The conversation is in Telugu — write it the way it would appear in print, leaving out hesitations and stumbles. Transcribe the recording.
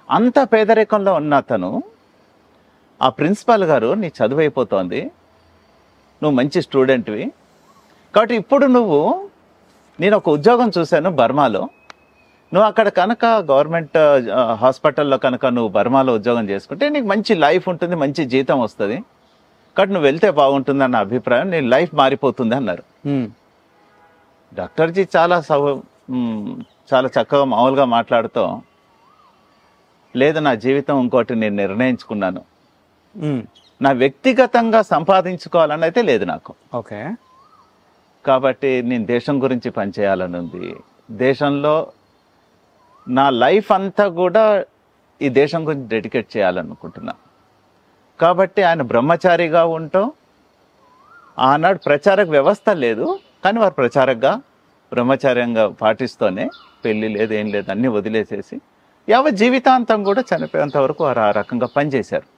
అంత పేదరికంలో ఉన్న అతను ఆ ప్రిన్సిపాల్ గారు నీ చదువు అయిపోతోంది, నువ్వు మంచి స్టూడెంట్వి కాబట్టి ఇప్పుడు నేను ఒక ఉద్యోగం చూశాను బర్మాలో, నువ్వు అక్కడ కనుక గవర్నమెంట్ హాస్పిటల్లో కనుక నువ్వు బర్మాలో ఉద్యోగం చేసుకుంటే నీకు మంచి లైఫ్ ఉంటుంది, మంచి జీతం వస్తుంది, కాబట్టి నువ్వు వెళ్తే బాగుంటుంది అన్న అభిప్రాయం, నీ లైఫ్ మారిపోతుంది అన్నారు. డాక్టర్జీ చాలా చక్కగా మామూలుగా మాట్లాడుతూ, లేదు నా జీవితం ఇంకోటి నేను నిర్ణయించుకున్నాను, నా వ్యక్తిగతంగా సంపాదించుకోవాలని అయితే లేదు నాకు. ఓకే. కాబట్టి నేను దేశం గురించి పనిచేయాలని ఉంది, దేశంలో నా లైఫ్ అంతా కూడా ఈ దేశం గురించి డెడికేట్ చేయాలనుకుంటున్నా. కాబట్టి ఆయన బ్రహ్మచారిగా ఉంటూ, ఆనాడు ప్రచారక వ్యవస్థ లేదు కానీ వారు ప్రచారకగా బ్రహ్మచార్యంగా పాటిస్తూనే పెళ్ళి లేదు ఏం లేదు అన్నీ వదిలేసేసి యావత్ జీవితాంతం కూడా చనిపోయేంత వరకు వారు ఆ రకంగా పనిచేశారు.